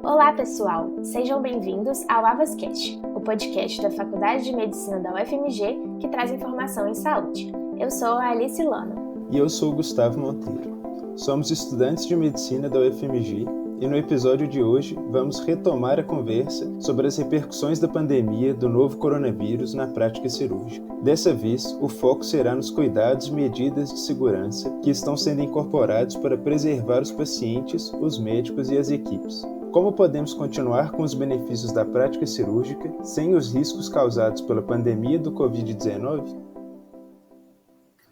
Olá, pessoal! Sejam bem-vindos ao AvasCast, o podcast da Faculdade de Medicina da UFMG que traz informação em saúde. Eu sou a Alice Lana. E eu sou o Gustavo Monteiro. Somos estudantes de Medicina da UFMG e no episódio de hoje vamos retomar a conversa sobre as repercussões da pandemia do novo coronavírus na prática cirúrgica. Dessa vez, o foco será nos cuidados e medidas de segurança que estão sendo incorporados para preservar os pacientes, os médicos e as equipes. Como podemos continuar com os benefícios da prática cirúrgica sem os riscos causados pela pandemia do Covid-19?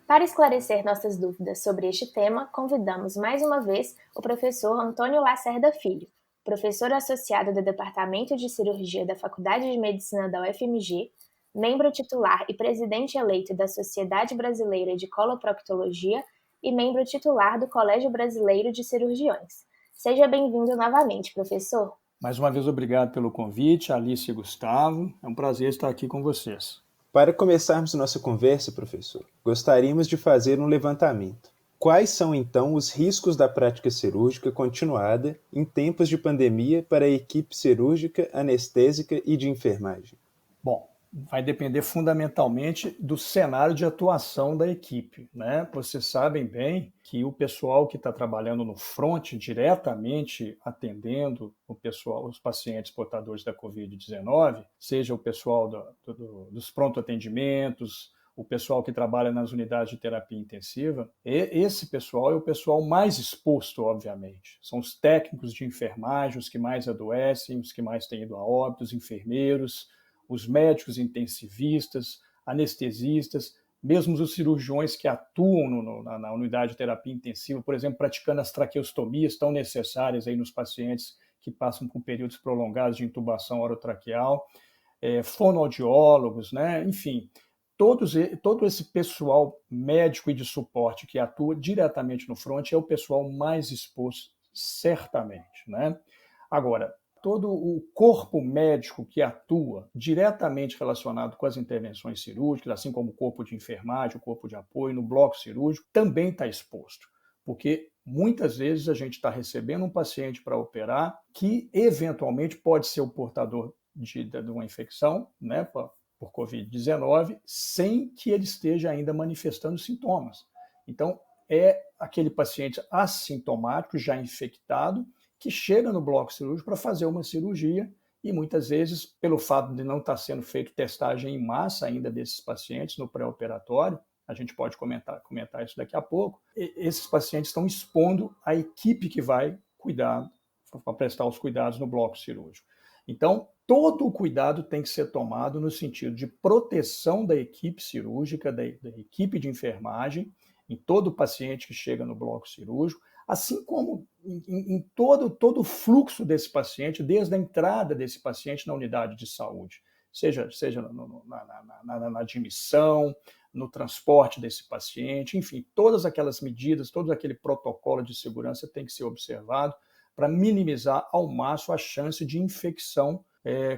Para esclarecer nossas dúvidas sobre este tema, convidamos mais uma vez o professor Antônio Lacerda Filho, professor associado do Departamento de Cirurgia da Faculdade de Medicina da UFMG, membro titular e presidente eleito da Sociedade Brasileira de Coloproctologia e membro titular do Colégio Brasileiro de Cirurgiões. Seja bem-vindo novamente, professor. Mais uma vez, obrigado pelo convite, Alice e Gustavo. É um prazer estar aqui com vocês. Para começarmos nossa conversa, professor, gostaríamos de fazer um levantamento. Quais são, então, os riscos da prática cirúrgica continuada em tempos de pandemia para a equipe cirúrgica, anestésica e de enfermagem? Bom, vai depender fundamentalmente do cenário de atuação da equipe, né? Vocês sabem bem que o pessoal que está trabalhando no front, diretamente atendendo os pacientes portadores da Covid-19, seja o pessoal dos pronto-atendimentos, o pessoal que trabalha nas unidades de terapia intensiva, esse pessoal é o pessoal mais exposto, obviamente. São os técnicos de enfermagem, os que mais adoecem, os que mais têm ido a óbito, os enfermeiros, os médicos intensivistas, anestesistas, mesmo os cirurgiões que atuam na unidade de terapia intensiva, por exemplo, praticando as traqueostomias tão necessárias aí nos pacientes que passam por períodos prolongados de intubação orotraqueal, fonoaudiólogos, né? Enfim, todo esse pessoal médico e de suporte que atua diretamente no front é o pessoal mais exposto, certamente, né? Agora, todo o corpo médico que atua diretamente relacionado com as intervenções cirúrgicas, assim como o corpo de enfermagem, o corpo de apoio no bloco cirúrgico, também está exposto, porque muitas vezes a gente está recebendo um paciente para operar que eventualmente pode ser o portador de uma infecção, né, por Covid-19, sem que ele esteja ainda manifestando sintomas. Então, é aquele paciente assintomático, já infectado, que chega no bloco cirúrgico para fazer uma cirurgia e muitas vezes, pelo fato de não estar sendo feito testagem em massa ainda desses pacientes no pré-operatório, a gente pode comentar isso daqui a pouco, esses pacientes estão expondo a equipe que vai cuidar, para prestar os cuidados no bloco cirúrgico. Então, todo o cuidado tem que ser tomado no sentido de proteção da equipe cirúrgica, da equipe de enfermagem, em todo paciente que chega no bloco cirúrgico, assim como em todo o fluxo desse paciente, desde a entrada desse paciente na unidade de saúde, seja na admissão, no transporte desse paciente, enfim, todas aquelas medidas, todo aquele protocolo de segurança tem que ser observado para minimizar ao máximo a chance de infecção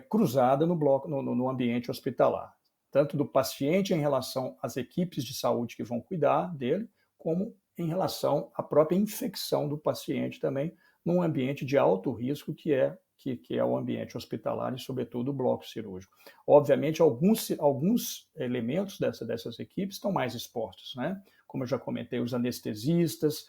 cruzada no ambiente hospitalar, tanto do paciente em relação às equipes de saúde que vão cuidar dele, como em relação à própria infecção do paciente também, num ambiente de alto risco que é o ambiente hospitalar e, sobretudo, o bloco cirúrgico. Obviamente, alguns elementos dessas equipes estão mais expostos, né? Como eu já comentei, os anestesistas,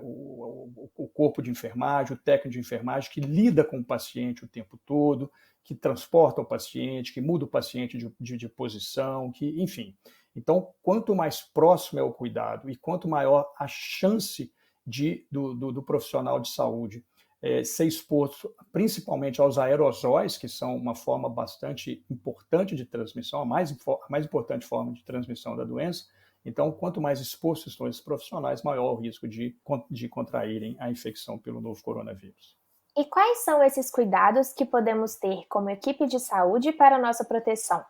o corpo de enfermagem, o técnico de enfermagem que lida com o paciente o tempo todo, que transporta o paciente, que muda o paciente de posição, enfim. Então, quanto mais próximo é o cuidado e quanto maior a chance do profissional de saúde ser exposto principalmente aos aerosóis, que são uma forma bastante importante de transmissão, a mais importante forma de transmissão da doença. Então, quanto mais expostos estão esses profissionais, maior o risco de contraírem a infecção pelo novo coronavírus. E quais são esses cuidados que podemos ter como equipe de saúde para a nossa proteção?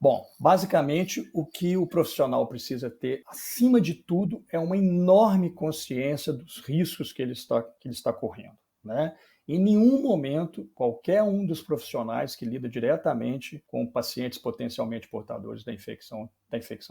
Bom, basicamente, o que o profissional precisa ter, acima de tudo, é uma enorme consciência dos riscos que ele está correndo, né? Em nenhum momento, qualquer um dos profissionais que lida diretamente com pacientes potencialmente portadores da infecção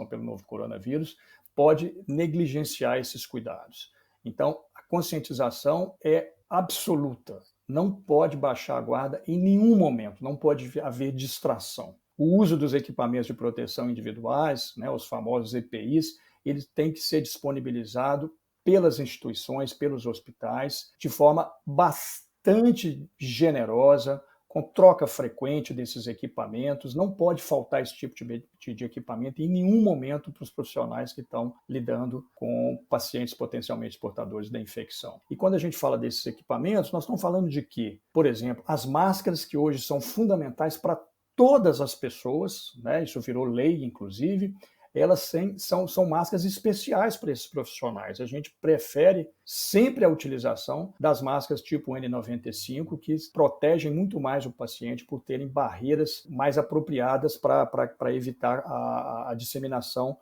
pelo novo coronavírus pode negligenciar esses cuidados. Então, a conscientização é absoluta. Não pode baixar a guarda em nenhum momento, não pode haver distração. O uso dos equipamentos de proteção individuais, né, os famosos EPIs, eles têm que ser disponibilizados pelas instituições, pelos hospitais, de forma bastante generosa, com troca frequente desses equipamentos. Não pode faltar esse tipo de equipamento em nenhum momento para os profissionais que estão lidando com pacientes potencialmente portadores da infecção. E quando a gente fala desses equipamentos, nós estamos falando de que, por exemplo, as máscaras que hoje são fundamentais para todas as pessoas, né? Isso virou lei, inclusive, elas são máscaras especiais para esses profissionais. A gente prefere sempre a utilização das máscaras tipo N95, que protegem muito mais o paciente por terem barreiras mais apropriadas para evitar a disseminação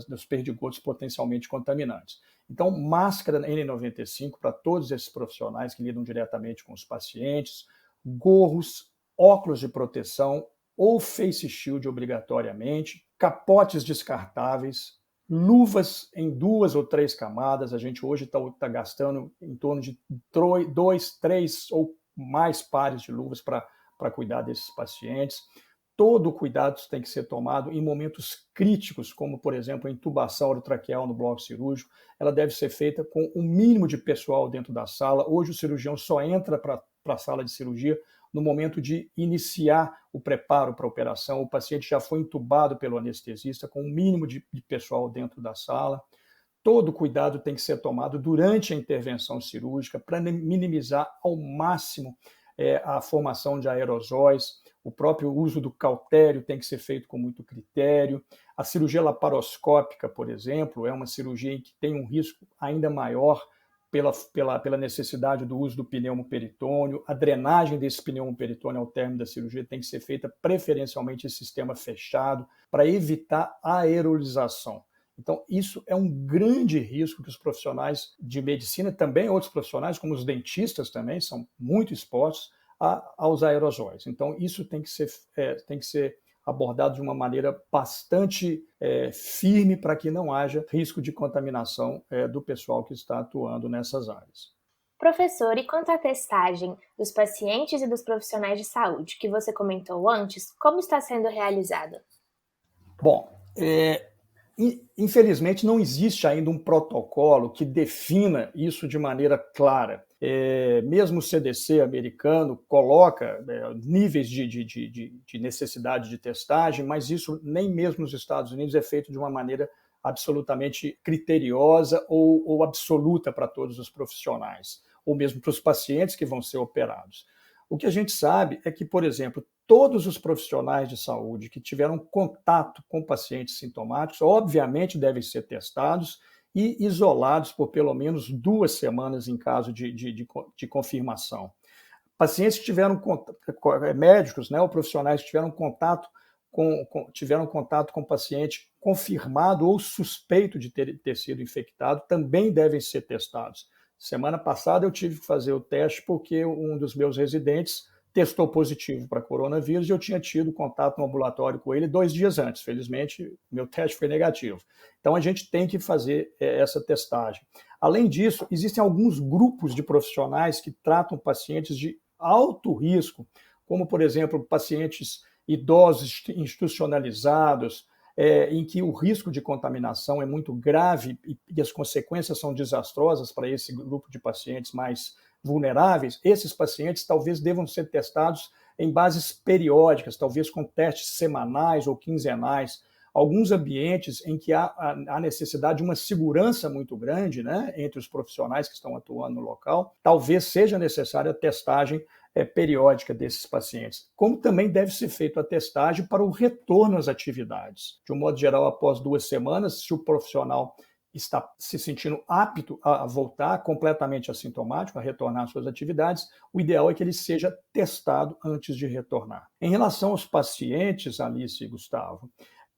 dos perdigotos potencialmente contaminantes. Então, máscara N95 para todos esses profissionais que lidam diretamente com os pacientes, gorros, óculos de proteção ou face shield obrigatoriamente, capotes descartáveis, luvas em 2 ou 3 camadas. A gente hoje está gastando em torno de 2, 3 ou mais pares de luvas para cuidar desses pacientes. Todo o cuidado tem que ser tomado em momentos críticos, como, por exemplo, a intubação orotraqueal no bloco cirúrgico. Ela deve ser feita com o mínimo de pessoal dentro da sala. Hoje o cirurgião só entra para a sala de cirurgia no momento de iniciar o preparo para a operação. O paciente já foi intubado pelo anestesista com o mínimo de pessoal dentro da sala. Todo cuidado tem que ser tomado durante a intervenção cirúrgica para minimizar ao máximo a formação de aerosóis. O próprio uso do cautério tem que ser feito com muito critério. A cirurgia laparoscópica, por exemplo, é uma cirurgia em que tem um risco ainda maior pela necessidade do uso do pneumoperitônio. A drenagem desse pneumoperitônio ao término da cirurgia tem que ser feita preferencialmente em sistema fechado para evitar a aerolização. Então, isso é um grande risco que os profissionais de medicina, também outros profissionais, como os dentistas também, são muito expostos aos aerosóis. Então, isso tem que ser abordado de uma maneira bastante firme para que não haja risco de contaminação do pessoal que está atuando nessas áreas. Professor, e quanto à testagem dos pacientes e dos profissionais de saúde, que você comentou antes, como está sendo realizada? Bom, infelizmente não existe ainda um protocolo que defina isso de maneira clara. Mesmo o CDC americano coloca níveis de necessidade de testagem, mas isso nem mesmo nos Estados Unidos é feito de uma maneira absolutamente criteriosa ou absoluta para todos os profissionais, ou mesmo para os pacientes que vão ser operados. O que a gente sabe é que, por exemplo, todos os profissionais de saúde que tiveram contato com pacientes sintomáticos, obviamente devem ser testados e isolados por pelo menos 2 semanas em caso de confirmação. Pacientes que tiveram médicos, né, ou profissionais que tiveram contato com paciente confirmado ou suspeito de ter sido infectado, também devem ser testados. Semana passada eu tive que fazer o teste porque um dos meus residentes testou positivo para coronavírus e eu tinha tido contato no ambulatório com ele 2 dias antes. Felizmente, meu teste foi negativo. Então, a gente tem que fazer essa testagem. Além disso, existem alguns grupos de profissionais que tratam pacientes de alto risco, como, por exemplo, pacientes idosos institucionalizados, em que o risco de contaminação é muito grave e as consequências são desastrosas para esse grupo de pacientes mais vulneráveis. Esses pacientes talvez devam ser testados em bases periódicas, talvez com testes semanais ou quinzenais. Alguns ambientes em que há necessidade de uma segurança muito grande, né, entre os profissionais que estão atuando no local, talvez seja necessária a testagem periódica desses pacientes. Como também deve ser feita a testagem para o retorno às atividades. De um modo geral, após 2 semanas, se o profissional está se sentindo apto a voltar completamente assintomático, a retornar às suas atividades, o ideal é que ele seja testado antes de retornar. Em relação aos pacientes, Alice e Gustavo,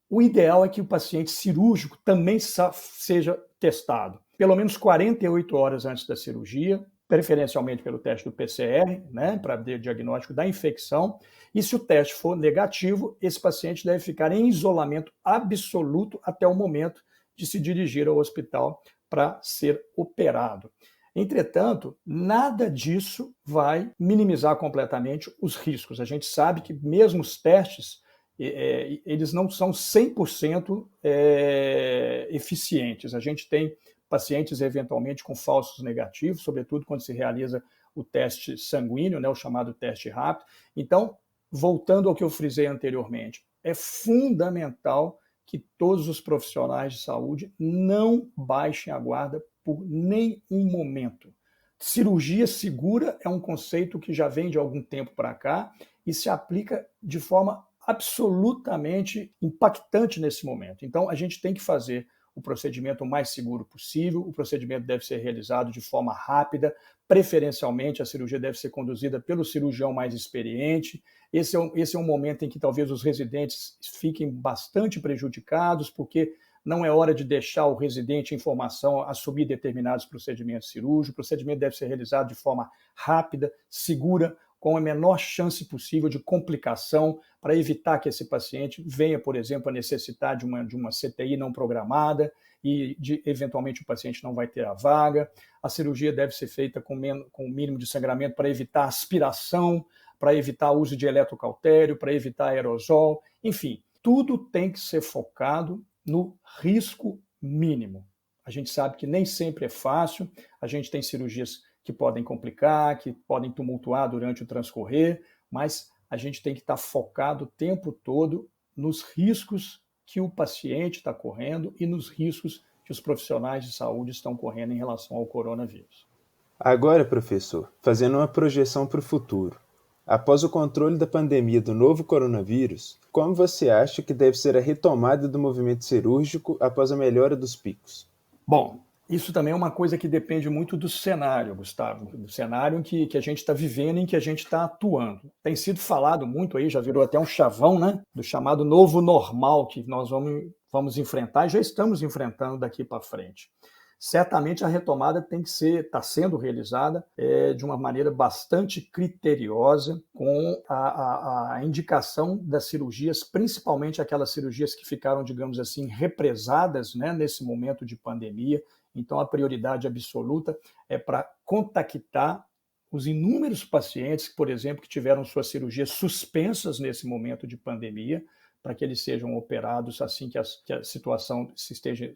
o ideal é que o paciente cirúrgico também seja testado, pelo menos 48 horas antes da cirurgia, preferencialmente pelo teste do PCR, né, para ver o diagnóstico da infecção, e se o teste for negativo, esse paciente deve ficar em isolamento absoluto até o momento de se dirigir ao hospital para ser operado. Entretanto, nada disso vai minimizar completamente os riscos. A gente sabe que mesmo os testes, eles não são 100% eficientes. A gente tem pacientes eventualmente com falsos negativos, sobretudo quando se realiza o teste sanguíneo, né, o chamado teste rápido. Então, voltando ao que eu frisei anteriormente, é fundamental que todos os profissionais de saúde não baixem a guarda por nenhum momento. Cirurgia segura é um conceito que já vem de algum tempo para cá e se aplica de forma absolutamente impactante nesse momento. Então, a gente tem que fazer o procedimento o mais seguro possível, o procedimento deve ser realizado de forma rápida, preferencialmente a cirurgia deve ser conduzida pelo cirurgião mais experiente. Esse é um momento em que talvez os residentes fiquem bastante prejudicados, porque não é hora de deixar o residente em formação assumir determinados procedimentos cirúrgicos. O procedimento deve ser realizado de forma rápida, segura, com a menor chance possível de complicação, para evitar que esse paciente venha, por exemplo, a necessitar de uma CTI não programada e, eventualmente, o paciente não vai ter a vaga. A cirurgia deve ser feita com o mínimo de sangramento para evitar aspiração, para evitar o uso de eletrocautério, para evitar aerosol. Enfim, tudo tem que ser focado no risco mínimo. A gente sabe que nem sempre é fácil, a gente tem cirurgias que podem complicar, que podem tumultuar durante o transcorrer, mas a gente tem que estar focado o tempo todo nos riscos que o paciente está correndo e nos riscos que os profissionais de saúde estão correndo em relação ao coronavírus. Agora, professor, fazendo uma projeção para o futuro. Após o controle da pandemia do novo coronavírus, como você acha que deve ser a retomada do movimento cirúrgico após a melhora dos picos? Bom, isso também é uma coisa que depende muito do cenário, Gustavo, do cenário em que a gente está vivendo, em que a gente está atuando. Tem sido falado muito aí, já virou até um chavão, né, do chamado novo normal que nós vamos enfrentar e já estamos enfrentando daqui para frente. Certamente a retomada está sendo realizada de uma maneira bastante criteriosa, com a indicação das cirurgias, principalmente aquelas cirurgias que ficaram, digamos assim, represadas, né, nesse momento de pandemia. Então, a prioridade absoluta é para contactar os inúmeros pacientes, por exemplo, que tiveram suas cirurgias suspensas nesse momento de pandemia, para que eles sejam operados assim que a situação se esteja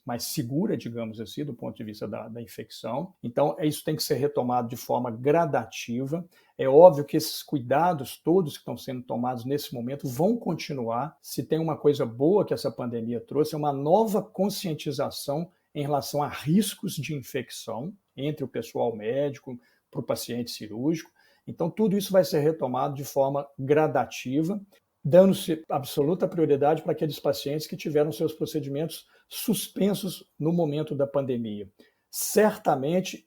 mais segura, digamos assim, do ponto de vista da infecção. Então, isso tem que ser retomado de forma gradativa. É óbvio que esses cuidados todos que estão sendo tomados nesse momento vão continuar. Se tem uma coisa boa que essa pandemia trouxe, é uma nova conscientização em relação a riscos de infecção entre o pessoal médico para o paciente cirúrgico. Então, tudo isso vai ser retomado de forma gradativa, dando-se absoluta prioridade para aqueles pacientes que tiveram seus procedimentos suspensos no momento da pandemia. Certamente,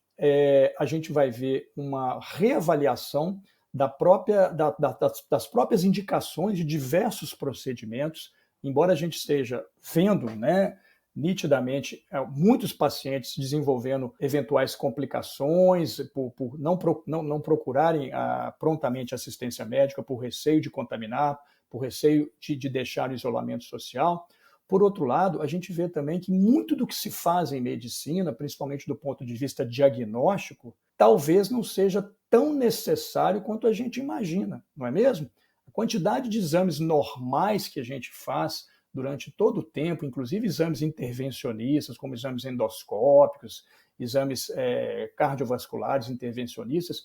a gente vai ver uma reavaliação das próprias indicações de diversos procedimentos, embora a gente esteja vendo, né, nitidamente muitos pacientes desenvolvendo eventuais complicações por não procurarem prontamente assistência médica, por receio de contaminar, por receio de deixar o isolamento social. Por outro lado, a gente vê também que muito do que se faz em medicina, principalmente do ponto de vista diagnóstico, talvez não seja tão necessário quanto a gente imagina, não é mesmo? A quantidade de exames normais que a gente faz durante todo o tempo, inclusive exames intervencionistas, como exames endoscópicos, exames cardiovasculares intervencionistas,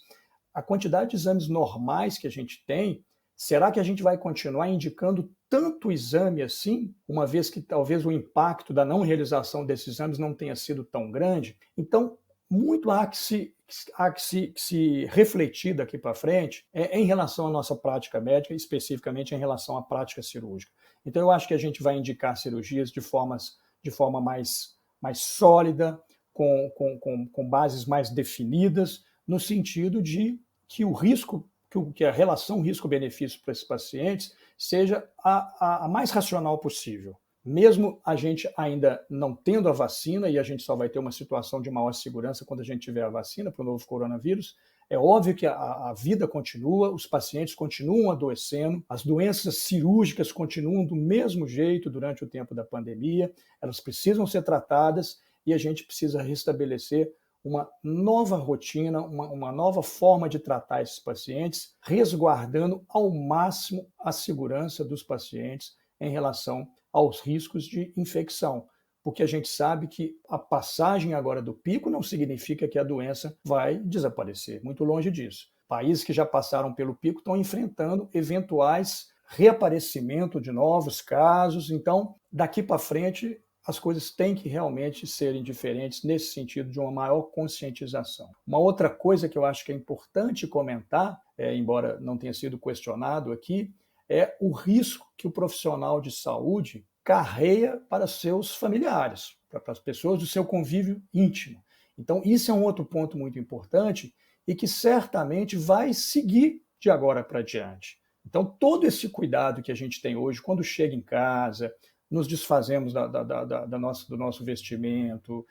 a quantidade de exames normais que a gente tem, será que a gente vai continuar indicando tanto exame assim, uma vez que talvez o impacto da não realização desses exames não tenha sido tão grande? Então, muito há que se refletir daqui para frente em relação à nossa prática médica, especificamente em relação à prática cirúrgica. Então, eu acho que a gente vai indicar cirurgias de forma mais sólida, com bases mais definidas, no sentido de que o risco, que a relação risco-benefício para esses pacientes seja a mais racional possível. Mesmo a gente ainda não tendo a vacina, e a gente só vai ter uma situação de maior segurança quando a gente tiver a vacina para o novo coronavírus, é óbvio que a vida continua, os pacientes continuam adoecendo, as doenças cirúrgicas continuam do mesmo jeito durante o tempo da pandemia, elas precisam ser tratadas e a gente precisa restabelecer uma nova rotina, uma nova forma de tratar esses pacientes, resguardando ao máximo a segurança dos pacientes em relação aos riscos de infecção. Porque a gente sabe que a passagem agora do pico não significa que a doença vai desaparecer, muito longe disso. Países que já passaram pelo pico estão enfrentando eventuais reaparecimento de novos casos, então daqui para frente as coisas têm que realmente serem diferentes nesse sentido de uma maior conscientização. Uma outra coisa que eu acho que é importante comentar, embora não tenha sido questionado aqui, é o risco que o profissional de saúde carrega para seus familiares, para as pessoas do seu convívio íntimo. Então, isso é um outro ponto muito importante e que certamente vai seguir de agora para diante. Então, todo esse cuidado que a gente tem hoje, quando chega em casa, nos desfazemos do nosso vestimento,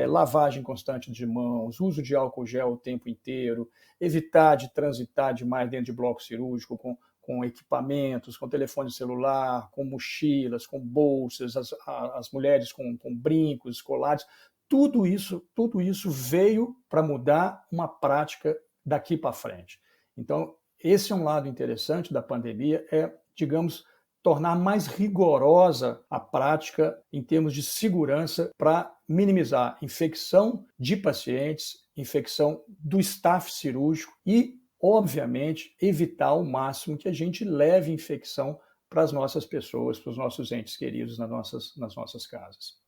lavagem constante de mãos, uso de álcool gel o tempo inteiro, evitar de transitar demais dentro de bloco cirúrgico com equipamentos, com telefone celular, com mochilas, com bolsas, as mulheres com brincos, colares, tudo isso veio para mudar uma prática daqui para frente. Então, esse é um lado interessante da pandemia, digamos, tornar mais rigorosa a prática em termos de segurança para minimizar infecção de pacientes, infecção do staff cirúrgico e, obviamente, evitar ao máximo que a gente leve infecção para as nossas pessoas, para os nossos entes queridos nas nossas casas.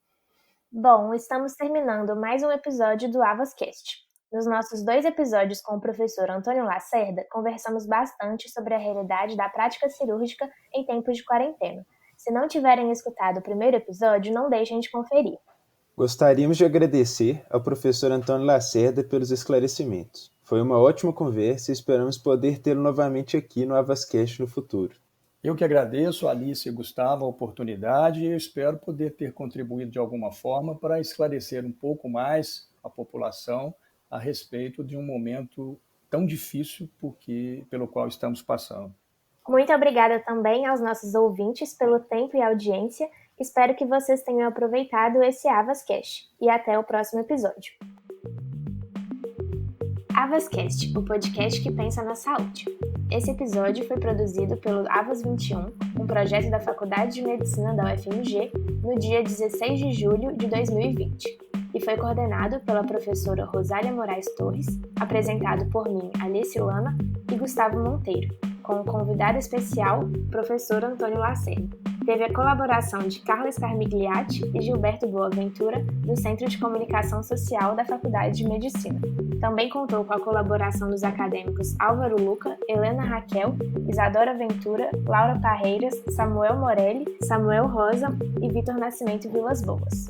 Bom, estamos terminando mais um episódio do AvasCast. Nos nossos 2 episódios com o professor Antônio Lacerda, conversamos bastante sobre a realidade da prática cirúrgica em tempos de quarentena. Se não tiverem escutado o primeiro episódio, não deixem de conferir. Gostaríamos de agradecer ao professor Antônio Lacerda pelos esclarecimentos. Foi uma ótima conversa e esperamos poder tê-lo novamente aqui no AvasCast no futuro. Eu que agradeço, Alice e Gustavo, a oportunidade e eu espero poder ter contribuído de alguma forma para esclarecer um pouco mais a população a respeito de um momento tão difícil pelo qual estamos passando. Muito obrigada também aos nossos ouvintes pelo tempo e audiência. Espero que vocês tenham aproveitado esse AvasCast. E até o próximo episódio. AvasCast, o podcast que pensa na saúde. Esse episódio foi produzido pelo Avas 21, um projeto da Faculdade de Medicina da UFMG, no dia 16 de julho de 2020. E foi coordenado pela professora Rosália Moraes Torres, apresentado por mim, Alice Lana, e Gustavo Monteiro, com o convidado especial, professor Antônio Lacerda. Teve a colaboração de Carlos Carmigliati e Gilberto Boaventura, do Centro de Comunicação Social da Faculdade de Medicina. Também contou com a colaboração dos acadêmicos Álvaro Luca, Helena Raquel, Isadora Ventura, Laura Parreiras, Samuel Morelli, Samuel Rosa e Vitor Nascimento Vilas Boas.